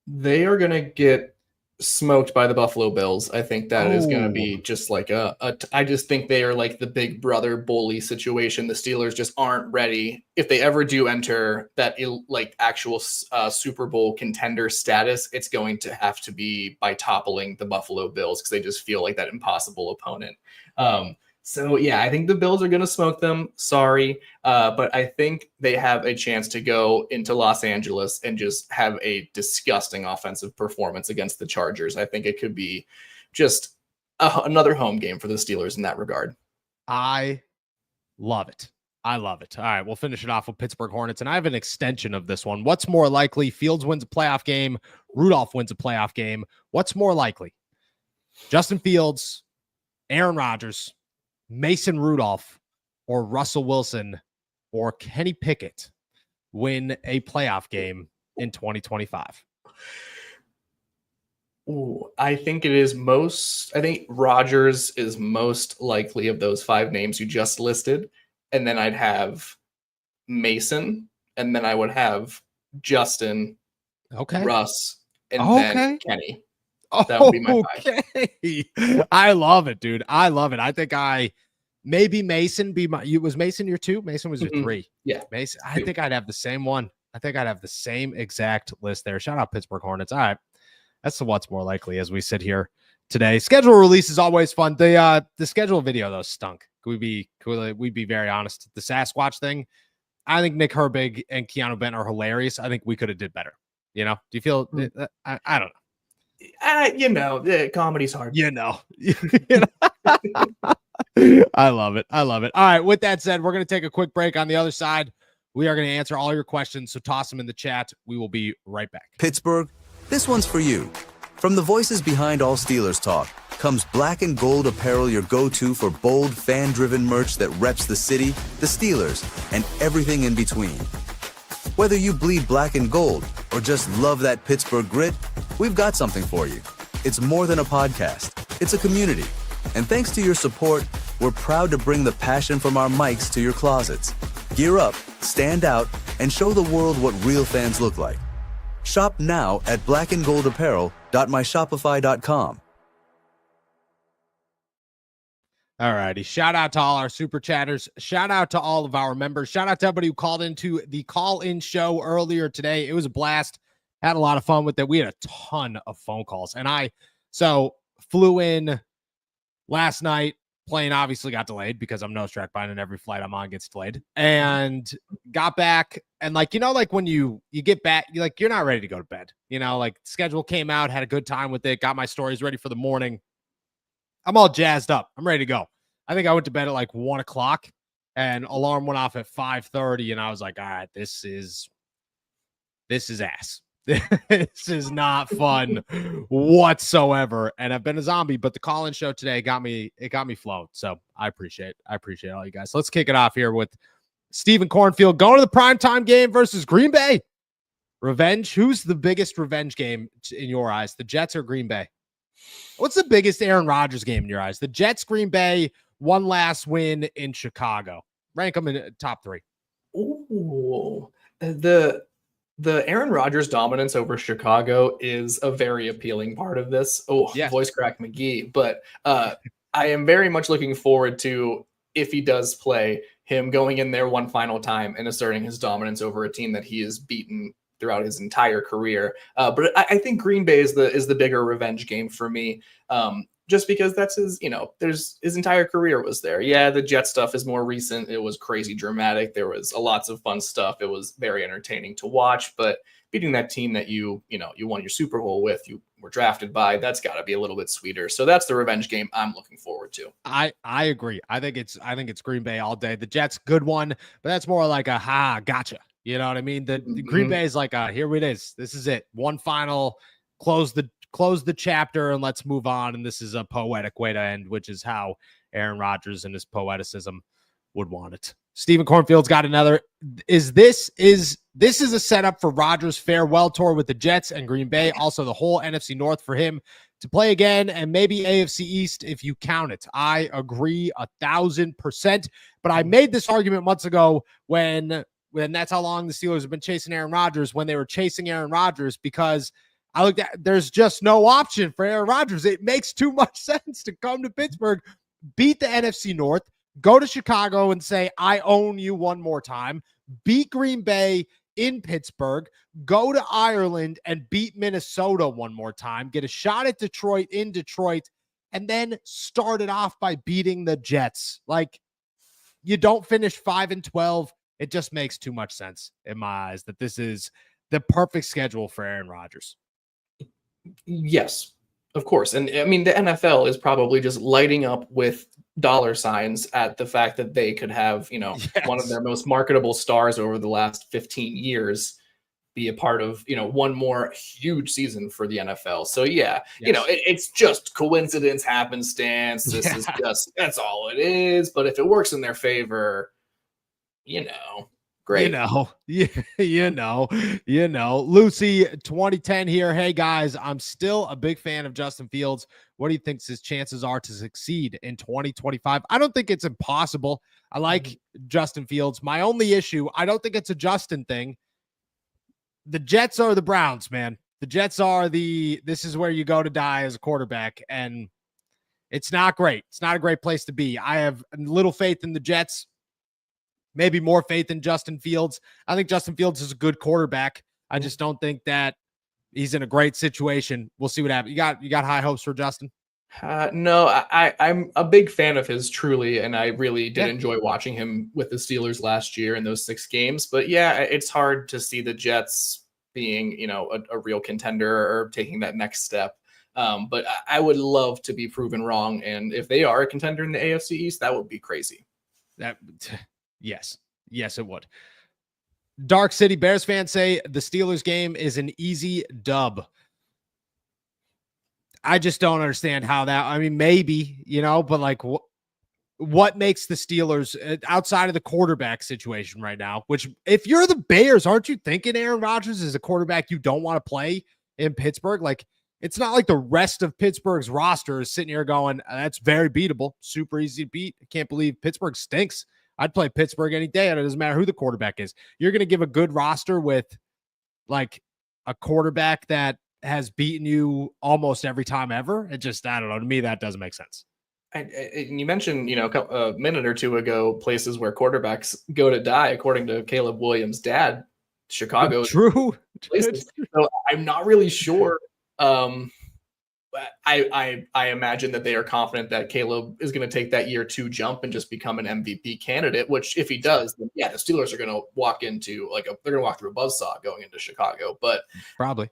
They are going to get smoked by the Buffalo Bills. I think that is going to be just like I just think they are like the big brother bully situation. The Steelers just aren't ready. If they ever do enter that like actual Super Bowl contender status, it's going to have to be by toppling the Buffalo Bills because they just feel like that impossible opponent. So yeah, I think the Bills are going to smoke them. Sorry. But I think they have a chance to go into Los Angeles and just have a disgusting offensive performance against the Chargers. I think it could be just another home game for the Steelers in that regard. I love it. All right, we'll finish it off with Pittsburgh Hornets, and I have an extension of this one. What's more likely? Fields wins a playoff game. Rudolph wins a playoff game. What's more likely? Justin Fields, Aaron Rodgers, Mason Rudolph, or Russell Wilson, or Kenny Pickett win a playoff game in 2025? Ooh, I think Rodgers is most likely of those 5 names you just listed. And then I'd have Mason, and then I would have Justin, Russ, and then Kenny. That would be my 5. Okay. I love it, dude. I love it. I think maybe Mason was Mason your 2? Mason was your 3. Yeah. Mason. I think I'd have the same one. I think I'd have the same exact list there. Shout out Pittsburgh Hornets. All right. That's the what's more likely as we sit here today. Schedule release is always fun. The schedule video though stunk. Could we be very honest? The Sasquatch thing, I think Nick Herbig and Keanu Bent are hilarious. I think we could have did better. Do you feel I don't know. The comedy's hard. I love it. All right. With that said, we're going to take a quick break. On the other side, we are going to answer all your questions. So toss them in the chat. We will be right back. Pittsburgh, this one's for you. From the voices behind all Steelers talk comes Black and Gold apparel, your go-to for bold, fan-driven merch that reps the city, the Steelers, and everything in between. Whether you bleed black and gold or just love that Pittsburgh grit, we've got something for you. It's more than a podcast. It's a community. And thanks to your support, we're proud to bring the passion from our mics to your closets. Gear up, stand out, and show the world what real fans look like. Shop now at blackandgoldapparel.myshopify.com. All righty. Shout out to all our super chatters. Shout out to all of our members. Shout out to everybody who called into the call-in show earlier today. It was a blast. Had a lot of fun with it. We had a ton of phone calls. And I flew in last night, plane obviously got delayed because I'm nose track blind and every flight I'm on gets delayed, and got back. And like, like when you get back, you're not ready to go to bed, like schedule came out, had a good time with it, got my stories ready for the morning. I'm all jazzed up. I'm ready to go. I think I went to bed at like 1:00 and alarm went off at 5:30. And I was like, all right, this is ass. This is not fun whatsoever. And I've been a zombie, but the call-in show today got me flowed. So I appreciate all you guys. So let's kick it off here with Stephen Cornfield going to the primetime game versus Green Bay. Revenge. Who's the biggest revenge game in your eyes? The Jets or Green Bay? What's the biggest Aaron Rodgers game in your eyes? The Jets, Green Bay, one last win in Chicago. Rank them in top 3. Ooh, the Aaron Rodgers dominance over Chicago is a very appealing part of this. Oh, yeah. Voice crack McGee. But I am very much looking forward to, if he does play, him going in there one final time and asserting his dominance over a team that he has beaten throughout his entire career. But I think Green Bay is the bigger revenge game for me. Just because that's his, there's his entire career was there. Yeah, the Jet stuff is more recent. It was crazy dramatic. There was lots of fun stuff. It was very entertaining to watch, but beating that team that you won your Super Bowl with, you were drafted by, that's got to be a little bit sweeter. So that's the revenge game I'm looking forward to. I agree. I think it's Green Bay all day. The Jets, good one, but that's more like a gotcha. You know what I mean? The Green Bay is like here it is. This is it. One final, close the chapter and let's move on. And this is a poetic way to end, which is how Aaron Rodgers and his poeticism would want it. Stephen Cornfield's got another. This is a setup for Rodgers' farewell tour with the Jets and Green Bay. Also the whole NFC North for him to play again, and maybe AFC East if you count it. I agree 1,000%. But I made this argument months ago when that's how long the Steelers have been chasing Aaron Rodgers, when they were chasing Aaron Rodgers, because I looked at, there's just no option for Aaron Rodgers. It makes too much sense to come to Pittsburgh, beat the NFC North, go to Chicago and say, I own you one more time, beat Green Bay in Pittsburgh, go to Ireland and beat Minnesota one more time, get a shot at Detroit in Detroit, and then start it off by beating the Jets. Like, you don't finish 5-12. It just makes too much sense in my eyes that this is the perfect schedule for Aaron Rodgers. Yes, of course. And I mean, the NFL is probably just lighting up with dollar signs at the fact that they could have, one of their most marketable stars over the last 15 years be a part of, one more huge season for the NFL. So yeah, it's just coincidence, happenstance. This is just, that's all it is. But if it works in their favor, great. Lucy 2010 here. Hey guys, I'm still a big fan of Justin Fields. What do you think his chances are to succeed in 2025? I don't think it's impossible. I like Justin Fields. My only issue, I don't think it's a Justin thing. The Jets are the Browns, man. The Jets are this is where you go to die as a quarterback, and it's not great. It's not a great place to be. I have little faith in the Jets. Maybe more faith in Justin Fields. I think Justin Fields is a good quarterback. I just don't think that he's in a great situation. We'll see what happens. You got high hopes for Justin? No, I'm a big fan of his, truly, and I really did enjoy watching him with the Steelers last year in those 6 games. But yeah, it's hard to see the Jets being, a real contender or taking that next step. But I would love to be proven wrong. And if they are a contender in the AFC East, that would be crazy. Yes, it would. Dark City Bears fans say the Steelers game is an easy dub. I just don't understand how that, I mean, maybe, but like what makes the Steelers outside of the quarterback situation right now, which if you're the Bears, aren't you thinking Aaron Rodgers is a quarterback you don't want to play in Pittsburgh? Like, it's not like the rest of Pittsburgh's roster is sitting here going, that's very beatable, super easy to beat. I can't believe Pittsburgh stinks. I'd play Pittsburgh any day, and it doesn't matter who the quarterback is. You're going to give a good roster with like a quarterback that has beaten you almost every time ever. It just, I don't know. To me, that doesn't make sense. And you mentioned, a minute or two ago, places where quarterbacks go to die, according to Caleb Williams' dad, Chicago. True. So I'm not really sure I imagine that they are confident that Caleb is going to take that year 2 jump and just become an MVP candidate, which if he does, then yeah, the Steelers are going to walk into they're going to walk through a buzzsaw going into Chicago. But Probably.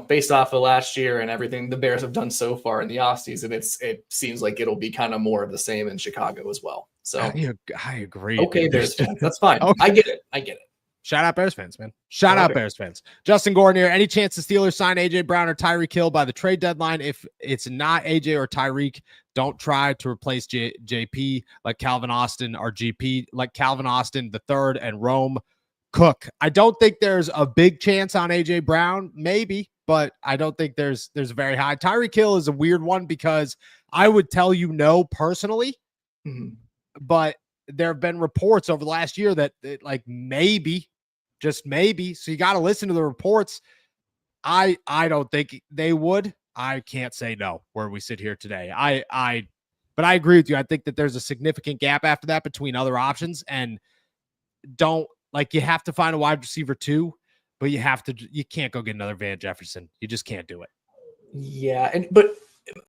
based off of last year and everything the Bears have done so far in the offseason, it seems like it'll be kind of more of the same in Chicago as well. So I agree. okay, dude. Bears fans, that's fine. Okay. I get it. Shout out Bears fans, man. Shout out Bears fans. Justin Gordon here. Any chance the Steelers sign AJ Brown or Tyreek Hill by the trade deadline? If it's not AJ or Tyreek, don't try to replace JP like Calvin Austin or GP like Calvin Austin the third and Rome Cook. I don't think there's a big chance on AJ Brown, maybe, but I don't think there's a very high. Tyreek Hill is a weird one because I would tell you no personally, but there have been reports over the last year that like maybe, just maybe. So you got to listen to the reports. I don't think they would. I can't say no where we sit here today. But I agree with you. I think that there's a significant gap after that between other options, and you have to find a wide receiver too, but you can't go get another Van Jefferson. You just can't do it. Yeah. But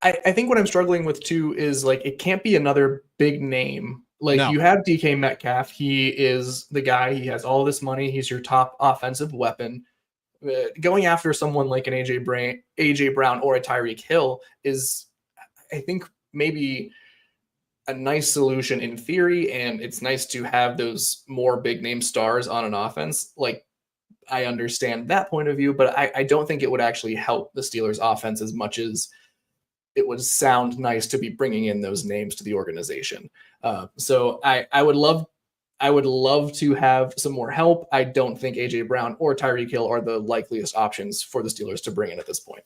I think what I'm struggling with too is it can't be another big name. You have DK Metcalf. He is the guy. He has all this money. He's your top offensive weapon. Going after someone like an AJ Brown or a Tyreek Hill is, I think, maybe a nice solution in theory. And it's nice to have those more big name stars on an offense. I understand that point of view, but I don't think it would actually help the Steelers offense as much as it would sound nice to be bringing in those names to the organization. So I would love to have some more help. I don't think AJ Brown or Tyreek Hill are the likeliest options for the Steelers to bring in at this point.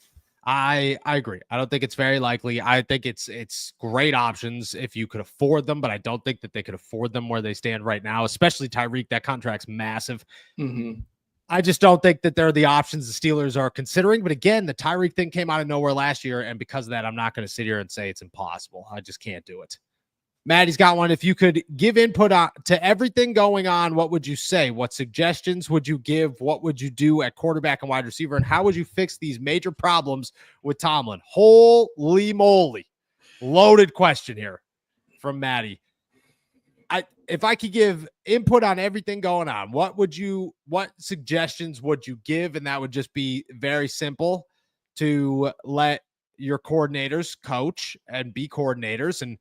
I agree. I don't think it's very likely. I think it's great options if you could afford them, but I don't think that they could afford them where they stand right now, especially Tyreek. That contract's massive. I just don't think that they're the options the Steelers are considering. But again, the Tyreek thing came out of nowhere last year, and because of that, I'm not going to sit here and say it's impossible. I just can't do it. Maddie's got one. If you could give input to everything going on, what would you say? What suggestions would you give? What would you do at quarterback and wide receiver? And how would you fix these major problems with Tomlin? Holy moly. Loaded question here from Maddie. If I could give input on everything going on, what suggestions would you give? And that would just be very simple, to let your coordinators coach and be coordinators and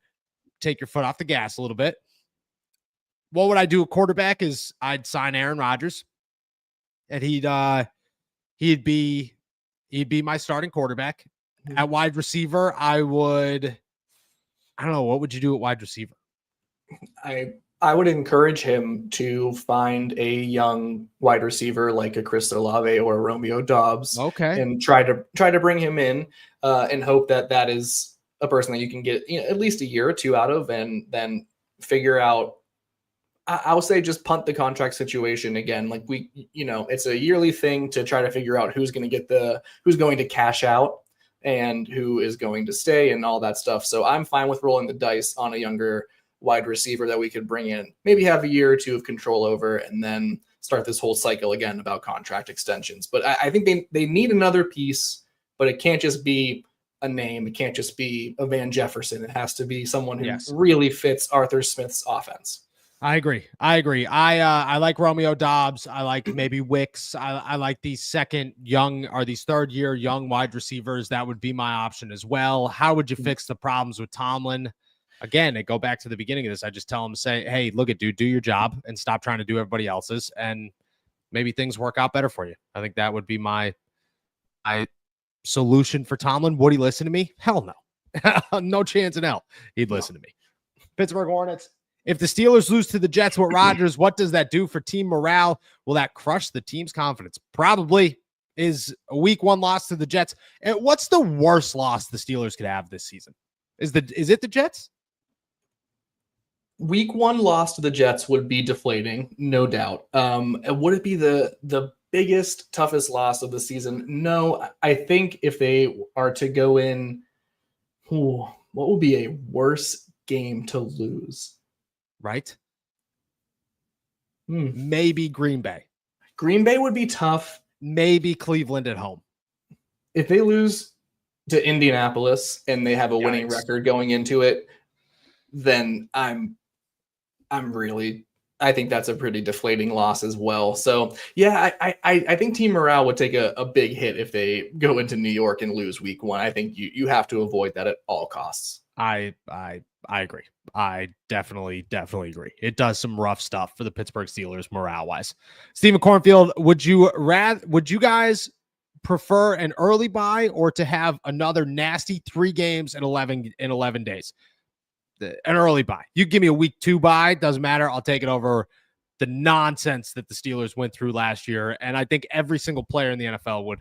take your foot off the gas a little bit. What would I do at quarterback is I'd sign Aaron Rodgers, and he'd be my starting quarterback. At wide receiver, I don't know. What would you do at wide receiver? I would encourage him to find a young wide receiver like a Chris Olave or a Romeo Doubs, and try to bring him in and hope that is a person that you can get at least a year or two out of, and then figure out. I'll say just punt the contract situation again. It's a yearly thing to try to figure out who's going to cash out and who is going to stay and all that stuff. So I'm fine with rolling the dice on a younger wide receiver that we could bring in, maybe have a year or two of control over, and then start this whole cycle again about contract extensions. But I think they need another piece, but it can't just be a name. It can't just be a Van Jefferson. It has to be someone who really fits Arthur Smith's offense. I agree. I like Romeo Doubs. I like maybe Wicks. I like these third year young wide receivers. That would be my option as well. How would you fix the problems with Tomlin? Again, I go back to the beginning of this. I just tell him to say, hey, look at dude, do your job and stop trying to do everybody else's, and maybe things work out better for you. I think that would be my solution for Tomlin. Would he listen to me? Hell no. No chance in hell he'd listen to me. Pittsburgh Hornets. If the Steelers lose to the Jets with Rodgers, what does that do for team morale? Will that crush the team's confidence? Probably. Is a week 1 loss to the Jets. And what's the worst loss the Steelers could have this season? Is it the Jets? Week 1 loss to the Jets would be deflating, no doubt. Would it be the biggest, toughest loss of the season? No, I think if they are to go in, what would be a worse game to lose? Right? Maybe Green Bay. Green Bay would be tough. Maybe Cleveland at home. If they lose to Indianapolis and they have a winning Yikes. record going into it, then I think that's a pretty deflating loss as well. So yeah, I think team morale would take a big hit if they go into New York and lose week 1. I think you have to avoid that at all costs. I agree. I definitely agree. It does some rough stuff for the Pittsburgh Steelers morale wise. Stephen Cornfield, would you guys prefer an early bye or to have another nasty 3 games in 11 days? An early bye. You give me a week 2 bye, doesn't matter. I'll take it over the nonsense that the Steelers went through last year. And I think every single player in the NFL would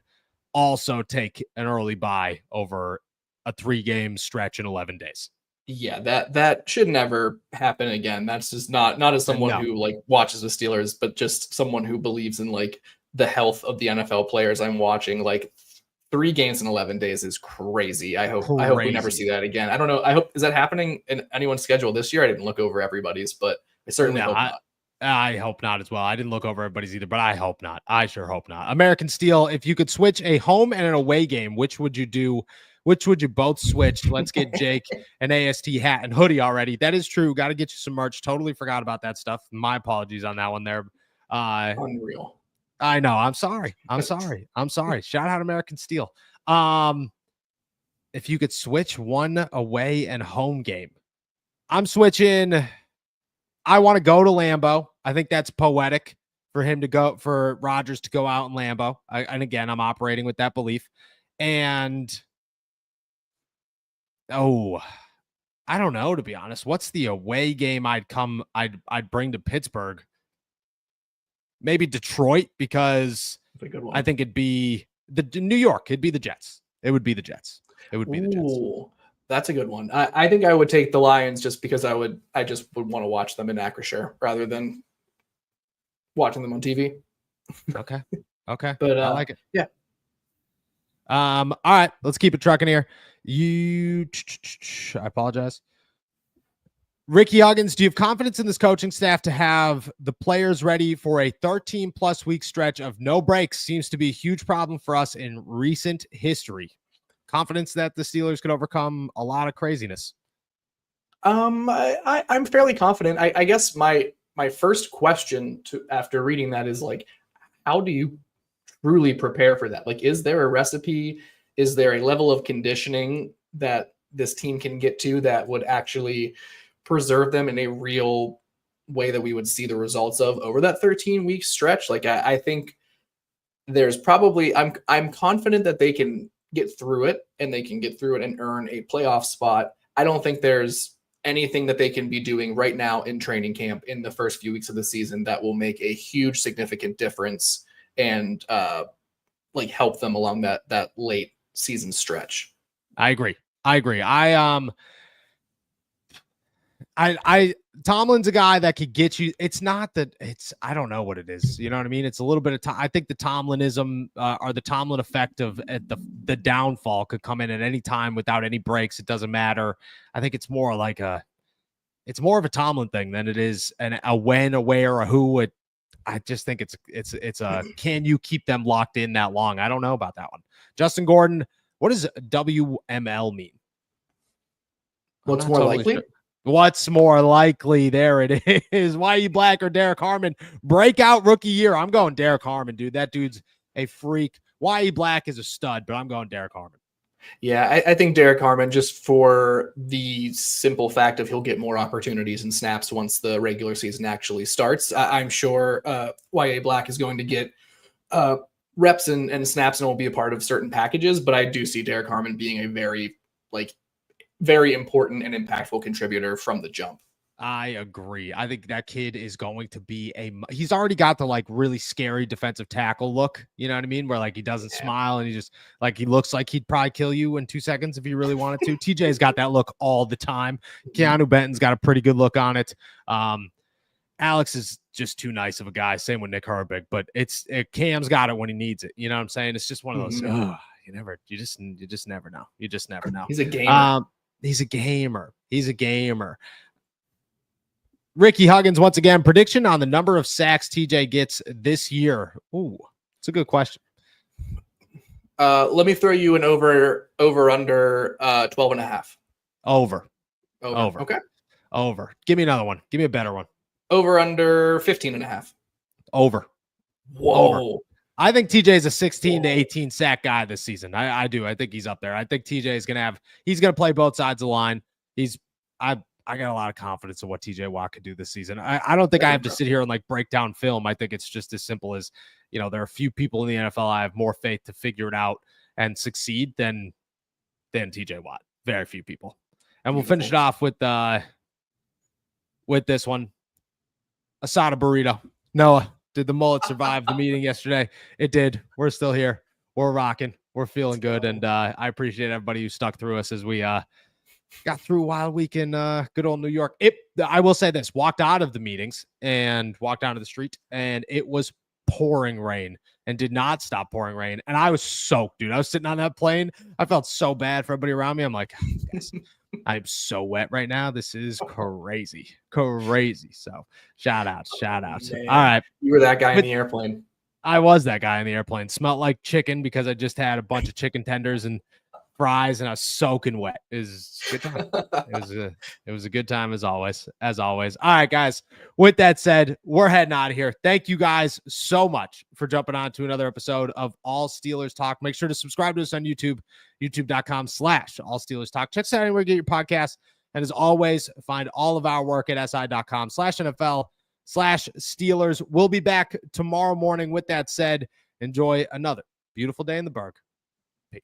also take an early bye over a 3-game stretch in 11 days. Yeah, that should never happen again. That's just not as someone who like watches the Steelers, but just someone who believes in like the health of the NFL players I'm watching. Like 3 games in 11 days is crazy. I hope we never see that again. I don't know. Is that happening in anyone's schedule this year? I didn't look over everybody's, but I certainly hope not. I hope not as well. I didn't look over everybody's either, but I hope not. I sure hope not. American Steel, if you could switch a home and an away game, which would you do? Which would you both switch? Let's get Jake an AST hat and hoodie already. That is true. Got to get you some merch. Totally forgot about that stuff. My apologies on that one there. Unreal. I know. I'm sorry. Shout out American Steel. If you could switch one away and home game, I'm switching. I want to go to Lambeau. I think that's poetic for Rodgers to go out in Lambeau. And again, I'm operating with that belief. And I don't know, to be honest. What's the away game I'd bring to Pittsburgh? Maybe Detroit, because I think it'd be New York. It'd be the Jets. It would be the Jets. That's a good one. I think I would take the Lions just because I just would want to watch them in Acrisure rather than watching them on TV. Okay. But I like it. Yeah. All right, let's keep it trucking here. I apologize. Ricky Huggins, do you have confidence in this coaching staff to have the players ready for a 13-plus week stretch of no breaks? Seems to be a huge problem for us in recent history. Confidence that the Steelers could overcome a lot of craziness? I'm fairly confident. I guess my first question after reading that is like, how do you truly prepare for that? Like, is there a recipe? Is there a level of conditioning that this team can get to that would actually preserve them in a real way that we would see the results of over that 13-week stretch? Like, I think there's probably, I'm confident that they can get through it and they can get through it and earn a playoff spot. I don't think there's anything that they can be doing right now in training camp in the first few weeks of the season that will make a huge significant difference and like help them along that late season stretch. I agree. Tomlin's a guy that could get you. It's not that I don't know what it is. You know what I mean? It's a little bit of time. I think the Tomlinism or the Tomlin effect of the downfall could come in at any time without any breaks. It doesn't matter. I think it's more like it's more of a Tomlin thing than it is a when, a where, a who. I just think it's a can you keep them locked in that long? I don't know about that one. Justin Gordon, what does WML mean? What's more likely? Sure. What's more likely? There it is. Y.E. Black or Derek Harmon? Breakout rookie year. I'm going Derek Harmon, dude. That dude's a freak. Y.E. Black is a stud, but I'm going Derek Harmon. Yeah, I think Derek Harmon, just for the simple fact of he'll get more opportunities and snaps once the regular season actually starts. I'm sure Y.A. Black is going to get reps and snaps and will be a part of certain packages, but I do see Derek Harmon being a very important and impactful contributor from the jump. I agree. I think that kid is going to be he's already got the really scary defensive tackle look. You know what I mean? Where he doesn't smile and he just he looks like he'd probably kill you in 2 seconds if he really wanted to. TJ's got that look all the time. Keanu Benton's got a pretty good look on it. Alex is just too nice of a guy. Same with Nick Herbig, but Cam's got it when he needs it. You know what I'm saying? It's just one of those, you just never know. You just never know. He's a gamer. He's a gamer. Ricky Huggins, once again, prediction on the number of sacks TJ gets this year. Ooh, it's a good question. Let me throw you an over under 12.5. Over. Okay. Give me another one. Give me a better one. Over under 15.5. Over. Whoa. I think TJ is a 16 to 18 sack guy this season. I do. I think he's up there. I think TJ is he's going to play both sides of the line. I got a lot of confidence in what TJ Watt could do this season. I don't think I have to sit here and like break down film. I think it's just as simple as, there are a few people in the NFL I have more faith to figure it out and succeed than TJ Watt. Very few people. And we'll finish it off with this one. Asada burrito. Noah, did the mullet survive the meeting yesterday? It did. We're still here. We're rocking. We're feeling good. And I appreciate everybody who stuck through us as we got through a wild week in good old New York. I will say this, walked out of the meetings and walked down to the street, and it was pouring rain and did not stop pouring rain. And I was soaked, dude. I was sitting on that plane. I felt so bad for everybody around me. I'm like, yes, I'm so wet right now. This is crazy. So shout out. Man, all right. You were that guy in the airplane. I was that guy in the airplane. Smelled like chicken because I just had a bunch of chicken tenders and fries, and I was soaking wet. It was a good time. It was a good time as always. All right, guys. With that said, we're heading out of here. Thank you guys so much for jumping on to another episode of All Steelers Talk. Make sure to subscribe to us on YouTube, youtube.com/All Steelers Talk. Check us out anywhere you get your podcasts. And as always, find all of our work at si.com/NFL/Steelers. We'll be back tomorrow morning. With that said, enjoy another beautiful day in the Berg. Peace.